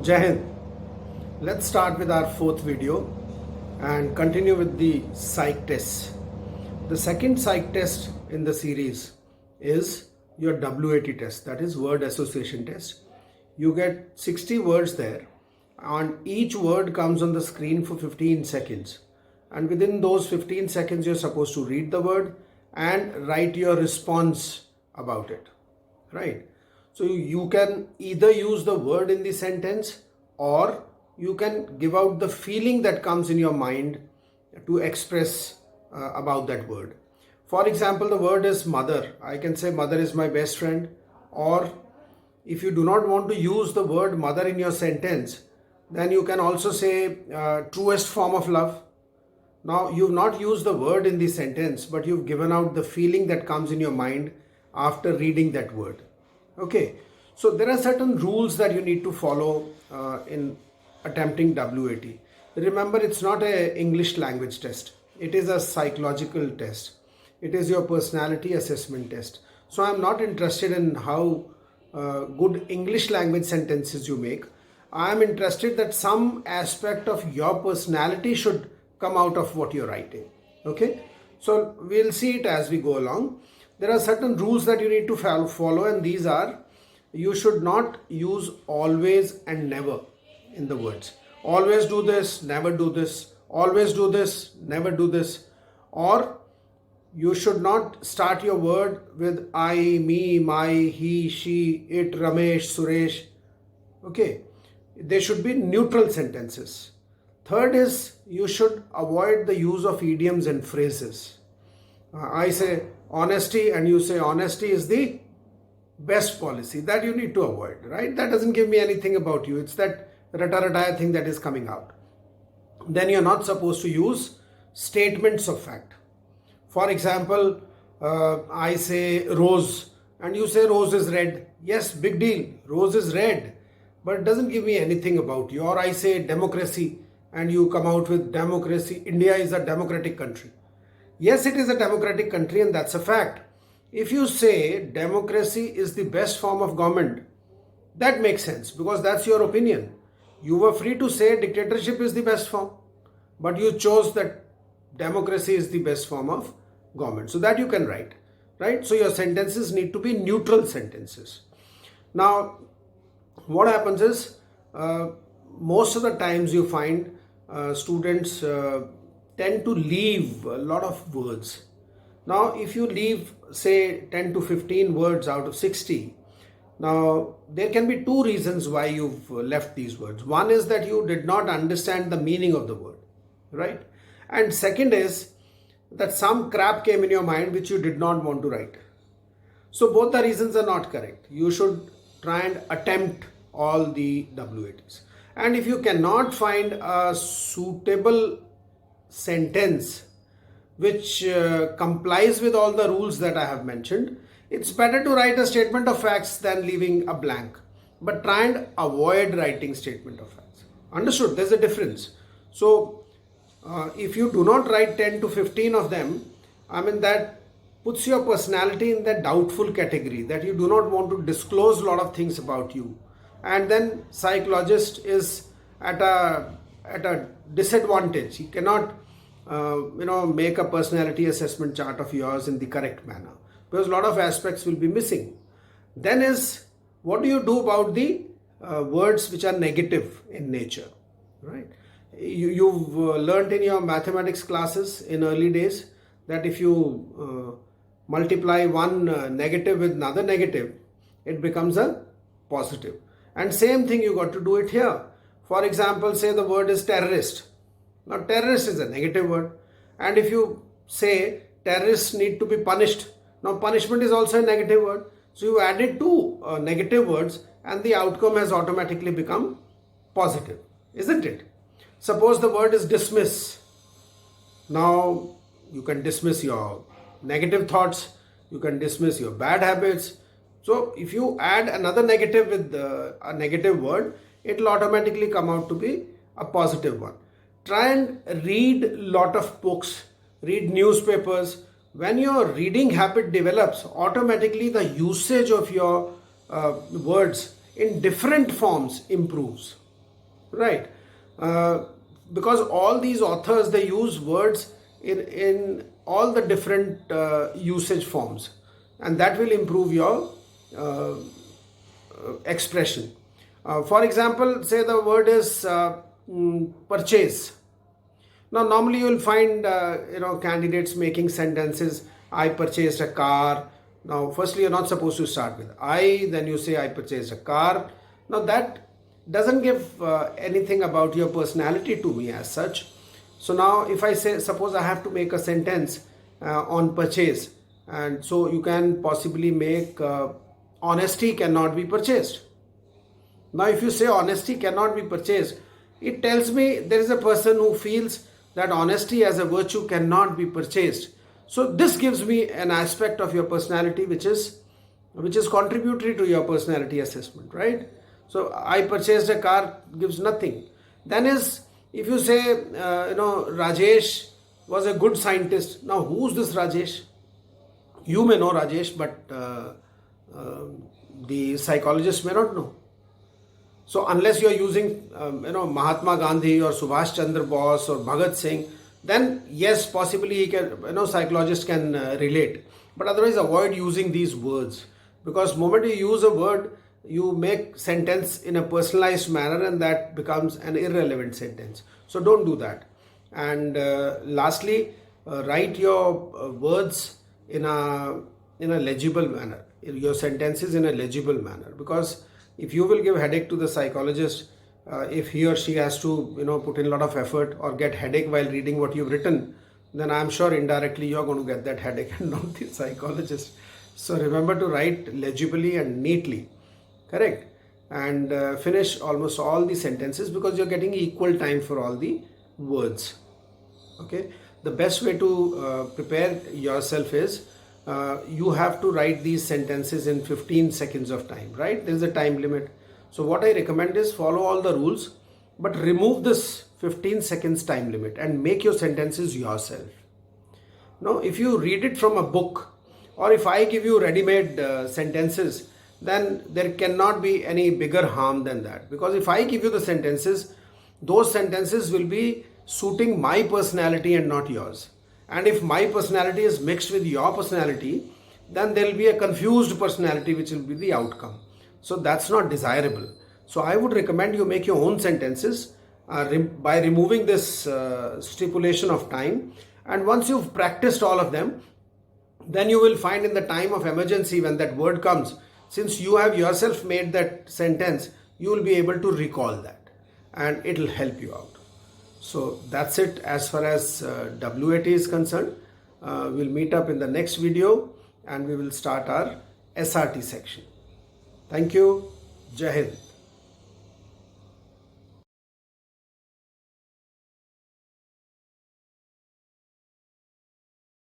Jai Hind. Let's start with our fourth video and continue with the psych test. The second psych test in the series is your WAT test, that is word association test. You get 60 words there and each word comes on the screen for 15 seconds. And within those 15 seconds, you're supposed to read the word and write your response about it, right? So you can either use the word in the sentence or you can give out the feeling that comes in your mind to express about that word. For example, the word is mother. I can say mother is my best friend, or if you do not want to use the word mother in your sentence, then you can also say truest form of love. Now, you've not used the word in the sentence, but you've given out the feeling that comes in your mind after reading that word. Okay, so there are certain rules that you need to follow in attempting WAT. Remember, it's not an English language test. It is a psychological test. It is your personality assessment test. So I'm not interested in how good English language sentences you make. I'm interested that some aspect of your personality should come out of what you're writing. Okay, so we'll see it as we go along. There are certain rules that you need to follow, and these are: you should not use always and never in the words. Always do this, never do this. Always do this, never do this. Or you should not start your word with I, me, my, he, she, it, Ramesh, Suresh. Okay, they should be neutral sentences. Third is, you should avoid the use of idioms and phrases. I say honesty and you say honesty is the best policy. That you need to avoid, right? That doesn't give me anything about you. It's that rata-rata thing that is coming out. Then you're not supposed to use statements of fact. For example, I say rose and you say rose is red. Yes, big deal. Rose is red, but it doesn't give me anything about you. Or I say democracy and you come out with democracy. India is a democratic country. Yes, it is a democratic country and that's a fact. If you say democracy is the best form of government, that makes sense because that's your opinion. You were free to say dictatorship is the best form, but you chose that democracy is the best form of government. So that you can write, right? So your sentences need to be neutral sentences. Now, what happens is most of the times you find students tend to leave a lot of words. Now, if you leave, say, 10 to 15 words out of 60, now there can be two reasons why you've left these words. One is that you did not understand the meaning of the word, right? And second is that some crap came in your mind which you did not want to write. So both the reasons are not correct. You should try and attempt all the WATs. And if you cannot find a suitable sentence which complies with all the rules that I have mentioned, it's better to write a statement of facts than leaving a blank. But try and avoid writing statement of facts. Understood? There's a difference. So if you do not write 10 to 15 of them, I mean that puts your personality in the doubtful category, that you do not want to disclose a lot of things about you. And then psychologist is at a disadvantage. He cannot make a personality assessment chart of yours in the correct manner because a lot of aspects will be missing. Then is, what do you do about the words which are negative in nature, right? You've learned in your mathematics classes in early days that if you multiply one negative with another negative, it becomes a positive. And same thing you got to do it here. For example, say the word is terrorist. Now terrorist is a negative word. And if you say terrorists need to be punished, now punishment is also a negative word. So you added two negative words and the outcome has automatically become positive, isn't it? Suppose the word is dismiss. Now you can dismiss your negative thoughts, you can dismiss your bad habits. So if you add another negative with a negative word, it will automatically come out to be a positive one. Try and read a lot of books, read newspapers. When your reading habit develops, automatically the usage of your words in different forms improves. right? Because all these authors, they use words in all the different usage forms, and that will improve your expression. For example, say the word is purchase. Now, normally you will find candidates making sentences. I purchased a car. Now, firstly, you're not supposed to start with I. Then you say I purchased a car. Now that doesn't give anything about your personality to me as such. So now, if I say, suppose I have to make a sentence on purchase, and so you can possibly make honesty cannot be purchased. Now, if you say honesty cannot be purchased, it tells me there is a person who feels that honesty as a virtue cannot be purchased. So this gives me an aspect of your personality which is contributory to your personality assessment, right? So I purchased a car gives nothing. Then is, if you say Rajesh was a good scientist. Now who's this Rajesh? You may know Rajesh, but the psychologist may not know. So unless you are using Mahatma Gandhi or Subhash Chandra Bose or Bhagat Singh, then yes, possibly he can, psychologist can relate. But otherwise, avoid using these words, because moment you use a word, you make sentence in a personalized manner, and that becomes an irrelevant sentence. So don't do that. And lastly, write your words in a legible manner. Your sentences in a legible manner, because if you will give headache to the psychologist, if he or she has to put in a lot of effort or get headache while reading what you've written, then I'm sure indirectly you're going to get that headache and not the psychologist. So remember to write legibly and neatly, correct? And finish almost all the sentences, because you're getting equal time for all the words. Okay, the best way to prepare yourself is you have to write these sentences in 15 seconds of time, right? There's a time limit. So what I recommend is follow all the rules, but remove this 15 seconds time limit and make your sentences yourself. Now, if you read it from a book, or if I give you ready-made sentences, then there cannot be any bigger harm than that. Because if I give you the sentences, those sentences will be suiting my personality and not yours. And if my personality is mixed with your personality, then there will be a confused personality, which will be the outcome. So that's not desirable. So I would recommend you make your own sentences by removing this stipulation of time. And once you've practiced all of them, then you will find in the time of emergency, when that word comes, since you have yourself made that sentence, you will be able to recall that, and it will help you out. So that's it as far as WAT is concerned. We'll meet up in the next video, and we will start our SRT section. Thank you. Jai Hind.